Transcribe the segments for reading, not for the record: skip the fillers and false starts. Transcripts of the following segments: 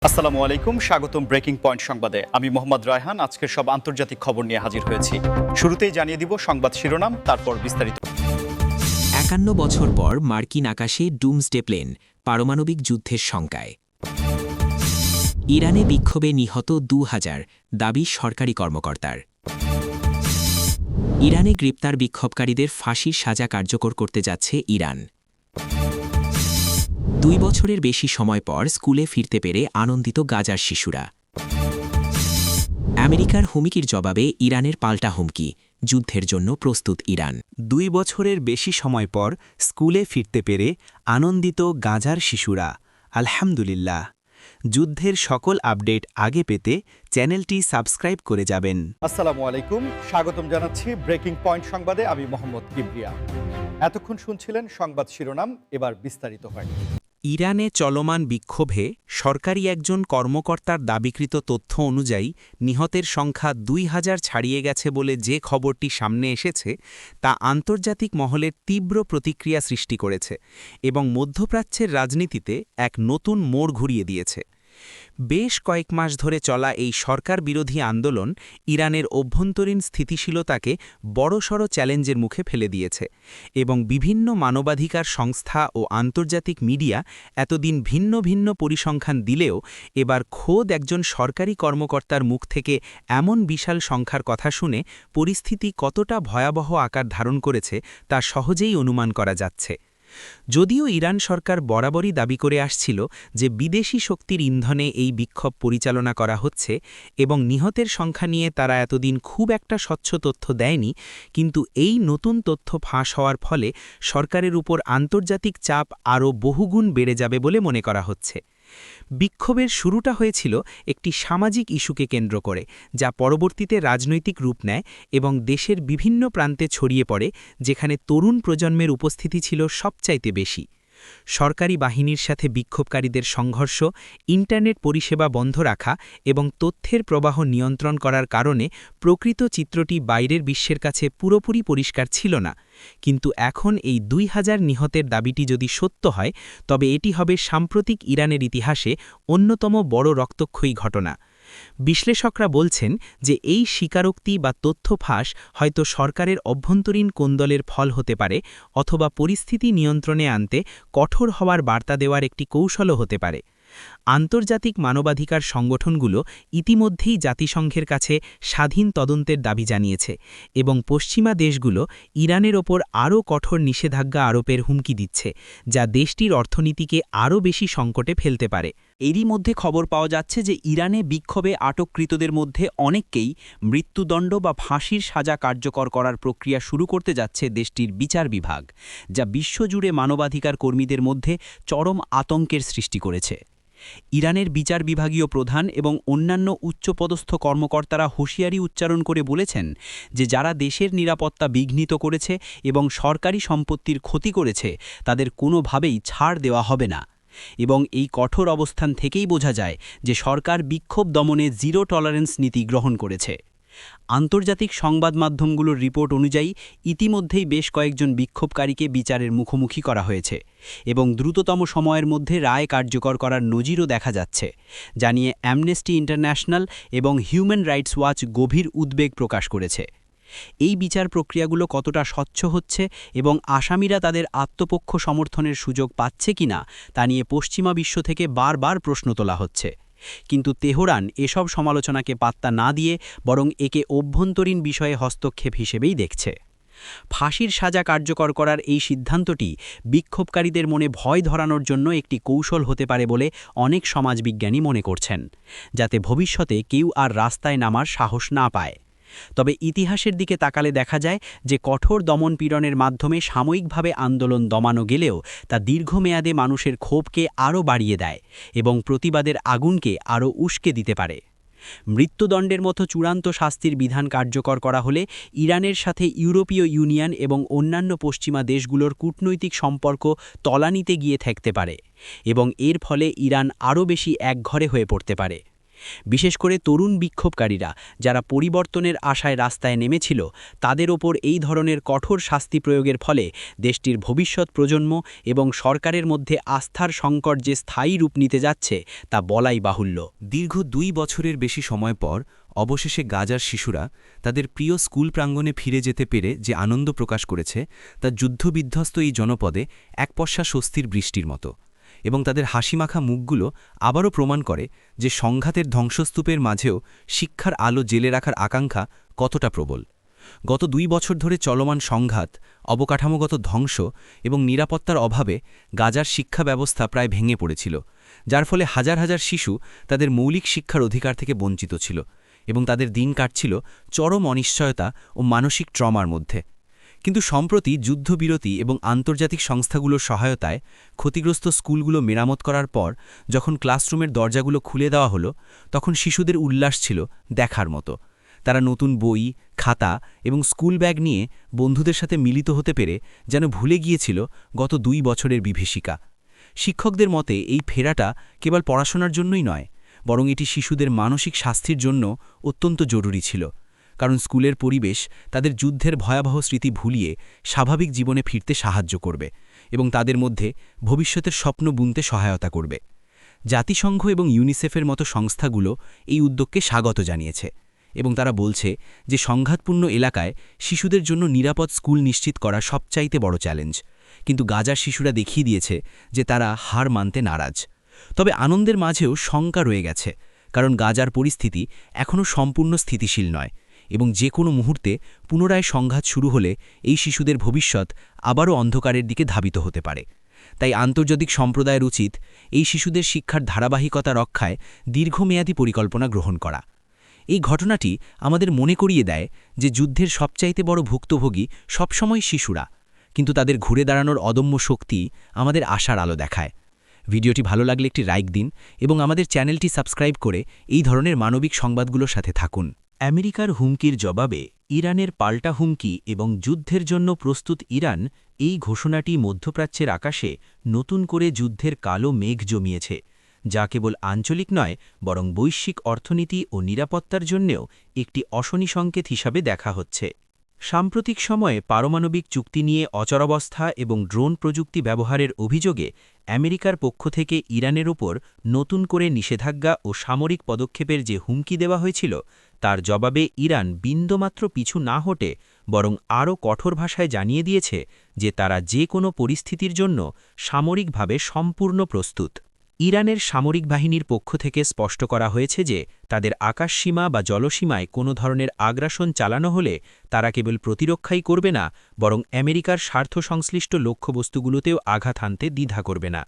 আসসালামু আলাইকুম, স্বাগতম ব্রেকিং পয়েন্ট সংবাদে। আমি মোহাম্মদ রায়হান আজকের সব আন্তর্জাতিক খবর নিয়ে হাজির হয়েছি। শুরুতেই জানিয়ে দিব সংবাদ শিরোনাম, তারপর বিস্তারিত। ৫১ বছর পর মার্কিন আকাশে ডুমসডে প্লেন, পারমাণবিক যুদ্ধের শঙ্কায়। ইরানে বিক্ষোভে নিহত ২,০০০, দাবি সরকারি কর্মকর্তার। ইরানে গ্রেপ্তার বিক্ষোভকারীদের ফাঁসির সাজা কার্যকর করতে যাচ্ছে ইরান। ২ বছরের বেশি সময় পর স্কুলে ফিরতে পেরে আনন্দিত গাজার শিশুরা। আমেরিকার হুমকির জবাবে ইরানের পাল্টা হুমকি, যুদ্ধের জন্য প্রস্তুত ইরান। ২ বছরের বেশি সময় পর স্কুলে ফিরতে পেরে আনন্দিত গাজার শিশুরা। আলহামদুলিল্লাহ। যুদ্ধের সকল আপডেট আগে পেতে চ্যানেলটি সাবস্ক্রাইব করে যাবেন। আসসালামু আলাইকুম, স্বাগতম জানাচ্ছি ব্রেকিং পয়েন্ট সংবাদে। আমি মোহাম্মদ কিবরিয়া। এতক্ষণ শুনছিলেন সংবাদ শিরোনাম, এবার বিস্তারিত হয়। ইরানে চলমান বিক্ষোভে সরকারি একজন কর্মকর্তার দাবিকৃত তথ্য অনুযায়ী নিহতের সংখ্যা ২,০০০ ছাড়িয়ে গেছে বলে যে খবরটি সামনে এসেছে তা আন্তর্জাতিক মহলের তীব্র প্রতিক্রিয়া সৃষ্টি করেছে এবং মধ্যপ্রাচ্যের রাজনীতিতে এক নতুন মোড় ঘুরিয়ে দিয়েছে। বেশ কয়েক মাস ধরে চলা এই সরকার বিরোধী আন্দোলন ইরানের অভ্যন্তরীণ স্থিতিশীলতাকে বড়সড় চ্যালেঞ্জের মুখে ফেলে দিয়েছে এবং বিভিন্ন মানবাধিকার সংস্থা ও আন্তর্জাতিক মিডিয়া এতদিন ভিন্ন ভিন্ন পরিসংখ্যান দিলেও এবার খোদ একজন সরকারি কর্মকর্তার মুখ থেকে এমন বিশাল সংখ্যার কথা শুনে পরিস্থিতি কতটা ভয়াবহ আকার ধারণ করেছে তা সহজেই অনুমান করা যাচ্ছে। যদিও ইরান সরকার বরাবরই দাবি করে আসছিল যে বিদেশি শক্তির ইন্ধনে এই বিক্ষোভ পরিচালনা করা হচ্ছে এবং নিহতের সংখ্যা নিয়ে তারা এতদিন খুব একটা স্বচ্ছ তথ্য দেয়নি, কিন্তু এই নতুন তথ্য ফাঁস হওয়ার ফলে সরকারের উপর আন্তর্জাতিক চাপ আরও বহুগুণ বেড়ে যাবে বলে মনে করা হচ্ছে। বিক্ষোভের শুরুটা হয়েছিল একটি সামাজিক ইস্যুকে কেন্দ্র করে, যা পরবর্তীতে রাজনৈতিক রূপ নেয় এবং দেশের বিভিন্ন প্রান্তে ছড়িয়ে পড়ে, যেখানে তরুণ প্রজন্মের উপস্থিতি ছিল সবচাইতে বেশি। সরকারি বাহিনীর সাথে বিক্ষোভকারীদের সংঘর্ষ, ইন্টারনেট পরিষেবা বন্ধ রাখা এবং তথ্যের প্রবাহ নিয়ন্ত্রণ করার কারণে প্রকৃত চিত্রটি বাইরের বিশ্বের কাছে পুরোপুরি পরিষ্কার ছিল না। কিন্তু এখন এই ২,০০০ নিহতের দাবিটি যদি সত্য হয়, তবে এটি হবে সাম্প্রতিক ইরানের ইতিহাসে অন্যতম বড় রক্তক্ষয়ী ঘটনা। বিশ্লেষকরা বলছেন যে এই স্বীকারোক্তি বা তথ্য ফাঁস হয়তো সরকারের অভ্যন্তরীণ কোন্দলের ফল হতে পারে, অথবা পরিস্থিতি নিয়ন্ত্রণে আনতে কঠোর হওয়ার বার্তা দেওয়ার একটি কৌশলও হতে পারে। আন্তর্জাতিক মানবাধিকার সংগঠনগুলো ইতিমধ্যেই জাতিসংঘের কাছে স্বাধীন তদন্তের দাবি জানিয়েছে এবং পশ্চিমা দেশগুলো ইরানের ওপর আরও কঠোর নিষেধাজ্ঞা আরোপের হুমকি দিচ্ছে, যা দেশটির অর্থনীতিকে আরও বেশি সংকটে ফেলতে পারে। এরই মধ্যে খবর পাওয়া যাচ্ছে যে ইরানে বিক্ষোভে আটককৃতদের মধ্যে অনেককেই মৃত্যুদণ্ড বা ফাঁসির সাজা কার্যকর করার প্রক্রিয়া শুরু করতে যাচ্ছে দেশটির বিচার বিভাগ, যা বিশ্বজুড়ে মানবাধিকার কর্মীদের মধ্যে চরম আতঙ্কের সৃষ্টি করেছে। ইরানের বিচার বিভাগীয় প্রধান এবং অন্যান্য উচ্চপদস্থ কর্মকর্তারা হুঁশিয়ারি উচ্চারণ করে বলেছেন যে যারা দেশের নিরাপত্তা বিঘ্নিত করেছে এবং সরকারি সম্পত্তির ক্ষতি করেছে তাদের কোনোভাবেই ছাড় দেওয়া হবে না। এবং এই কঠোর অবস্থান থেকেই বোঝা যায় যে সরকার বিক্ষোভ দমনে জিরো টলারেন্স নীতি গ্রহণ করেছে। আন্তর্জাতিক সংবাদ মাধ্যমগুলোর রিপোর্ট অনুযায়ী ইতিমধ্যেই বেশ কয়েকজন বিক্ষোভকারীকে বিচারের মুখোমুখি করা হয়েছে এবং দ্রুততম সময়ের মধ্যে রায় কার্যকর করার নজিরও দেখা যাচ্ছে, জানিয়ে অ্যামনেস্টি ইন্টারন্যাশনাল এবং হিউম্যান রাইটস ওয়াচ গভীর উদ্বেগ প্রকাশ করেছে। এই বিচার প্রক্রিয়াগুলো কতটা স্বচ্ছ হচ্ছে এবং আসামিরা তাদের আত্মপক্ষ সমর্থনের সুযোগ পাচ্ছে কিনা তা নিয়ে পশ্চিমা বিশ্ব থেকে বারবার প্রশ্ন তোলা হচ্ছে। কিন্তু তেহরান এসব সমালোচনাকে পাত্তা না দিয়ে বরং একে অভ্যন্তরীণ বিষয়ে হস্তক্ষেপ হিসেবেই দেখছে। ফাঁসির সাজা কার্যকর করার এই সিদ্ধান্তটি বিক্ষোভকারীদের মনে ভয় ধরানোর জন্য একটি কৌশল হতে পারে বলে অনেক সমাজবিজ্ঞানী মনে করছেন, যাতে ভবিষ্যতে কেউ আর রাস্তায় নামার সাহস না পায়। তবে ইতিহাসের দিকে তাকালে দেখা যায় যে কঠোর দমনপীড়নের মাধ্যমে সাময়িকভাবে আন্দোলন দমানো গেলেও তা দীর্ঘমেয়াদে মানুষের ক্ষোভকে আরও বাড়িয়ে দেয় এবং প্রতিবাদের আগুনকে আরও উস্কে দিতে পারে। মৃত্যুদণ্ডের মতো চূড়ান্ত শাস্তির বিধান কার্যকর করা হলে ইরানের সাথে ইউরোপীয় ইউনিয়ন এবং অন্যান্য পশ্চিমা দেশগুলোর কূটনৈতিক সম্পর্ক তলানিতে গিয়ে থাকতে পারে এবং এর ফলে ইরান আরও বেশি একঘরে হয়ে পড়তে পারে। বিশেষ করে তরুণ বিক্ষোভকারীরা যারা পরিবর্তনের আশায় রাস্তায় নেমেছিল তাদের ওপর এই ধরনের কঠোর শাস্তি প্রয়োগের ফলে দেশটির ভবিষ্যৎ প্রজন্ম এবং সরকারের মধ্যে আস্থার সংকট যে স্থায়ী রূপ নিতে যাচ্ছে তা বলাই বাহুল্য। দীর্ঘ 2 বছরের বেশি সময় পর অবশেষে গাজার শিশুরা তাদের প্রিয় স্কুল প্রাঙ্গণে ফিরে যেতে পেরে যে আনন্দ প্রকাশ করেছে তা যুদ্ধবিধ্বস্ত এই জনপদে এক পশা স্বস্তির বৃষ্টির মতো, এবং তাদের হাসিমাখা মুখগুলো আবারও প্রমাণ করে যে সংঘাতের ধ্বংসস্তূপের মাঝেও শিক্ষার আলো জেলে রাখার আকাঙ্ক্ষা কতটা প্রবল। গত 2 বছর ধরে চলমান সংঘাত, অবকাঠামোগত ধ্বংস এবং নিরাপত্তার অভাবে গাজার শিক্ষা ব্যবস্থা প্রায় ভেঙে পড়েছিল, যার ফলে হাজার হাজার শিশু তাদের মৌলিক শিক্ষার অধিকার থেকে বঞ্চিত ছিল এবং তাদের দিন কাটছিল চরম অনিশ্চয়তা ও মানসিক ট্রমার মধ্যে। কিন্তু সম্প্রতি যুদ্ধবিরতি এবং আন্তর্জাতিক সংস্থাগুলোর সহায়তায় ক্ষতিগ্রস্ত স্কুলগুলো মেরামত করার পর যখন ক্লাসরুমের দরজাগুলো খুলে দেওয়া হলো, তখন শিশুদের উল্লাস ছিল দেখার মতো। তারা নতুন বই, খাতা এবং স্কুল ব্যাগ নিয়ে বন্ধুদের সাথে মিলিত হতে পেরে যেন ভুলে গিয়েছিল গত 2 বছরের বিভীষিকা। শিক্ষকদের মতে এই ফেরাটা কেবল পড়াশোনার জন্যই নয়, বরং এটি শিশুদের মানসিক স্বাস্থ্যের জন্য অত্যন্ত জরুরি ছিল, কারণ স্কুলের পরিবেশ তাদের যুদ্ধের ভয়াবহ স্মৃতি ভুলিয়ে স্বাভাবিক জীবনে ফিরতে সাহায্য করবে এবং তাদের মধ্যে ভবিষ্যতের স্বপ্ন বুনতে সহায়তা করবে। জাতিসংঘ এবং ইউনিসেফের মতো সংস্থাগুলো এই উদ্যোগকে স্বাগত জানিয়েছে এবং তারা বলছে যে সংঘাতপূর্ণ এলাকায় শিশুদের জন্য নিরাপদ স্কুল নিশ্চিত করা সবচাইতে বড় চ্যালেঞ্জ, কিন্তু গাজার শিশুরা দেখিয়ে দিয়েছে যে তারা হার মানতে নারাজ। তবে আনন্দের মাঝেও শঙ্কা রয়ে গেছে, কারণ গাজার পরিস্থিতি এখনও সম্পূর্ণ স্থিতিশীল নয় এবং যে কোনো মুহূর্তে পুনরায় সংঘাত শুরু হলে এই শিশুদের ভবিষ্যৎ আবারও অন্ধকারের দিকে ধাবিত হতে পারে। তাই আন্তর্জাতিক সম্প্রদায়ের উচিত এই শিশুদের শিক্ষার ধারাবাহিকতা রক্ষায় দীর্ঘমেয়াদী পরিকল্পনা গ্রহণ করা। এই ঘটনাটি আমাদের মনে করিয়ে দেয় যে যুদ্ধের সবচাইতে বড় ভুক্তভোগী সবসময় শিশুরা, কিন্তু তাদের ঘুরে দাঁড়ানোর অদম্য শক্তি আমাদের আশার আলো দেখায়। ভিডিওটি ভালো লাগলে একটি লাইক দিন এবং আমাদের চ্যানেলটি সাবস্ক্রাইব করে এই ধরনের মানবিক সংবাদগুলোর সাথে থাকুন। আমেরিকার হুমকির জবাবে ইরানের পাল্টা হুমকি এবং যুদ্ধের জন্য প্রস্তুত ইরান, এই ঘোষণাটি মধ্যপ্রাচ্যের আকাশে নতুন করে যুদ্ধের কালো মেঘ জমিয়েছে, যা কেবল আঞ্চলিক নয় বরং বৈশ্বিক অর্থনীতি ও নিরাপত্তার জন্যেও একটি অশনি সংকেত হিসাবে দেখা হচ্ছে। সাম্প্রতিক সময়ে পারমাণবিক চুক্তি নিয়ে অচলাবস্থা এবং ড্রোন প্রযুক্তি ব্যবহারের অভিযোগে আমেরিকার পক্ষ থেকে ইরানের ওপর নতুন করে নিষেধাজ্ঞা ও সামরিক পদক্ষেপের যে হুমকি দেওয়া হয়েছিল, তার জবাবে ইরান বিন্দুমাত্র পিছু না হটে বরং আরও কঠোর ভাষায় জানিয়ে দিয়েছে যে তারা যে কোনো পরিস্থিতির জন্য সামরিকভাবে সম্পূর্ণ প্রস্তুত। ইরানের সামরিক বাহিনীর পক্ষ থেকে স্পষ্ট করা হয়েছে যে তাদের আকাশসীমা বা জলসীমায় কোনো ধরনের আগ্রাসন চালানো হলে তারা কেবল প্রতিরক্ষাই করবে না, বরং আমেরিকার স্বার্থ সংশ্লিষ্ট লক্ষ্যবস্তুগুলোতেও আঘাত হানতে দ্বিধা করবে না,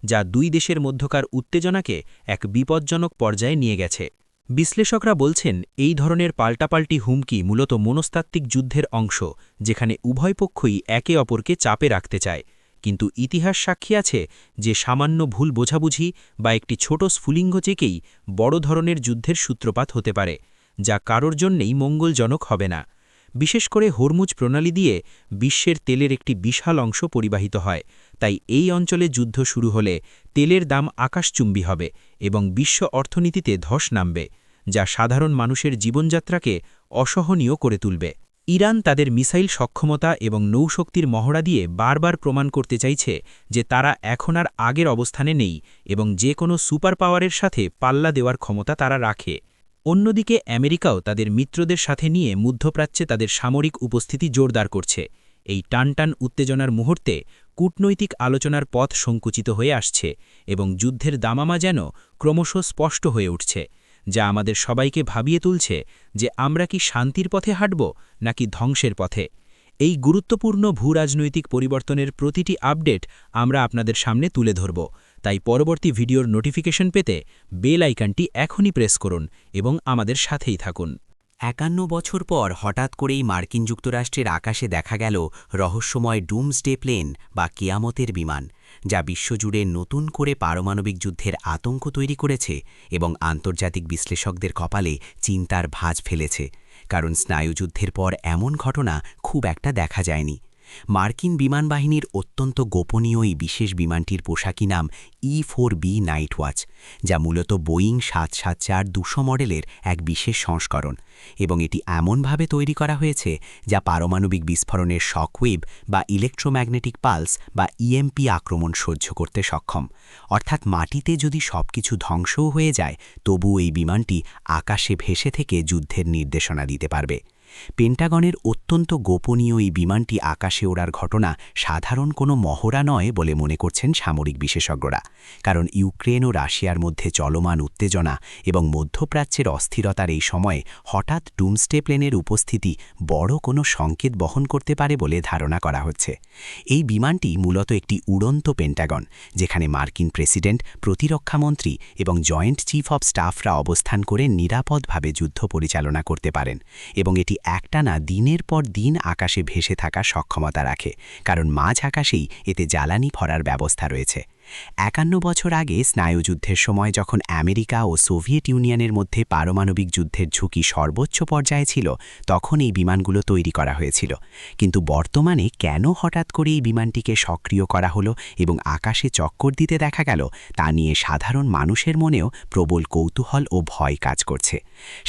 যা 2 দেশের মধ্যকার উত্তেজনাকে এক বিপজ্জনক পর্যায়ে নিয়ে গেছে। বিশ্লেষকরা বলছেন এই ধরনের পাল্টাপাল্টি হুমকি মূলত মনস্তাত্ত্বিক যুদ্ধের অংশ, যেখানে উভয় পক্ষই একে অপরকে চাপে রাখতে চায়। কিন্তু ইতিহাস সাক্ষী আছে যে সামান্য ভুল বোঝাবুঝি বা একটি ছোট স্ফুলিঙ্গ চেকেই বড় ধরনের যুদ্ধের সূত্রপাত হতে পারে, যা কারোর জন্যেই মঙ্গলজনক হবে না। বিশেষ করে হরমুজ প্রণালী দিয়ে বিশ্বের তেলের একটি বিশাল অংশ পরিবাহিত হয়, তাই এই অঞ্চলে যুদ্ধ শুরু হলে তেলের দাম আকাশচুম্বী হবে এবং বিশ্ব অর্থনীতিতে ধস নামবে, যা সাধারণ মানুষের জীবনযাত্রাকে অসহনীয় করে তুলবে। ইরান তাদের মিসাইল সক্ষমতা এবং নৌশক্তির মহড়া দিয়ে বারবার প্রমাণ করতে চাইছে যে তারা এখন আর আগের অবস্থানে নেই এবং যে কোনো সুপার পাওয়ারের সাথে পাল্লা দেওয়ার ক্ষমতা তারা রাখে। অন্যদিকে আমেরিকাও তাদের মিত্রদের সাথে নিয়ে মধ্যপ্রাচ্যে তাদের সামরিক উপস্থিতি জোরদার করছে। এই টানটান উত্তেজনার মুহূর্তে কূটনৈতিক আলোচনার পথ সংকুচিত হয়ে আসছে এবং যুদ্ধের দামামা যেন ক্রমশ স্পষ্ট হয়ে উঠছে, যা আমাদের সবাইকে ভাবিয়ে তুলছে যে আমরা কি শান্তির পথে হাঁটব নাকি ধ্বংসের পথে। এই গুরুত্বপূর্ণ ভূরাজনৈতিক পরিবর্তনের প্রতিটি আপডেট আমরা আপনাদের সামনে তুলে ধরব, তাই পরবর্তী ভিডিওর নোটিফিকেশন পেতে বেল আইকনটি এখনই প্রেস করুন এবং আমাদের সাথেই থাকুন। 51 বছর পর হঠাৎ করেই মার্কিন যুক্তরাষ্ট্রের আকাশে দেখা গেল রহস্যময় ডুমসডে প্লেন বা কিয়ামতের বিমান, যা বিশ্বজুড়ে নতুন করে পারমাণবিক যুদ্ধের আতঙ্ক তৈরি করেছে এবং আন্তর্জাতিক বিশ্লেষকদের কপালে চিন্তার ভাঁজ ফেলেছে, কারণ স্নায়ুযুদ্ধের পর এমন ঘটনা খুব একটা দেখা যায়নি। মার্কিন বিমানবাহিনীর অত্যন্ত গোপনীয় এই বিশেষ বিমানটির পোশাকি নাম E-4B নাইট ওয়াচ, যা মূলত বোয়িং 774-200 মডেলের এক বিশেষ সংস্করণ, এবং এটি এমনভাবে তৈরি করা হয়েছে যা পারমাণবিক বিস্ফোরণের শকওয়েভ বা ইলেকট্রোম্যাগনেটিক পালস বা EMP আক্রমণ সহ্য করতে সক্ষম। অর্থাৎ মাটিতে যদি সবকিছু ধ্বংসও হয়ে যায়, তবু এই বিমানটি আকাশে ভেসে থেকে যুদ্ধের নির্দেশনা দিতে পারবে। পেন্টাগনের অত্যন্ত গোপনীয় এই বিমানটি আকাশে ওড়ার ঘটনা সাধারণ কোনো মহড়া নয় বলে মনে করছেন সামরিক বিশেষজ্ঞরা, কারণ ইউক্রেন ও রাশিয়ার মধ্যে চলমান উত্তেজনা এবং মধ্যপ্রাচ্যের অস্থিরতার এই সময়ে হঠাৎ ডুমসডে প্লেনের উপস্থিতি বড় কোনো সংকেত বহন করতে পারে বলে ধারণা করা হচ্ছে। এই বিমানটি মূলত একটি উড়ন্ত পেন্টাগন, যেখানে মার্কিন প্রেসিডেন্ট, প্রতিরক্ষামন্ত্রী এবং জয়েন্ট চিফ অব স্টাফরা অবস্থান করে নিরাপদভাবে যুদ্ধ পরিচালনা করতে পারেন, এবং এটি একটানা দিনের পর দিন আকাশে ভেসে থাকার সক্ষমতা রাখে, কারণ মাঝ আকাশেই এতে জ্বালানি ভরার ব্যবস্থা রয়েছে। 51 বছর আগে স্নায়ুযুদ্ধের সময় যখন আমেরিকা ও সোভিয়েত ইউনিয়নের মধ্যে পারমাণবিক যুদ্ধের ঝুঁকি সর্বোচ্চ পর্যায়ে ছিল, তখন এই বিমানগুলো তৈরি করা হয়েছিল। কিন্তু বর্তমানে কেন হঠাৎ করে এই বিমানটিকে সক্রিয় করা হলো এবং আকাশে চক্কর দিতে দেখা গেল, তা নিয়ে সাধারণ মানুষের মনেও প্রবল কৌতূহল ও ভয় কাজ করছে।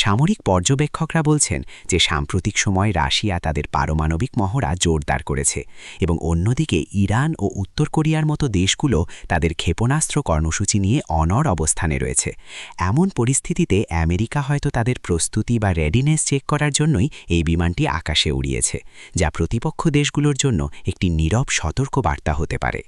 সামরিক পর্যবেক্ষকরা বলছেন যে সাম্প্রতিক সময় রাশিয়া তাদের পারমাণবিক মহড়া জোরদার করেছে, এবং অন্যদিকে ইরান ও উত্তর কোরিয়ার মতো দেশগুলো তাদের ক্ষেপণাস্ত্র কর্মসূচি নিয়ে অনড় অবস্থানে রয়েছে। এমন পরিস্থিতিতে আমেরিকা হয়তো তাদের প্রস্তুতি বা রেডিনেস চেক করার জন্যই এই বিমানটি আকাশে উড়িয়েছে, যা প্রতিপক্ষ দেশগুলোর জন্য একটি নীরব সতর্ক বার্তা হতে পারে।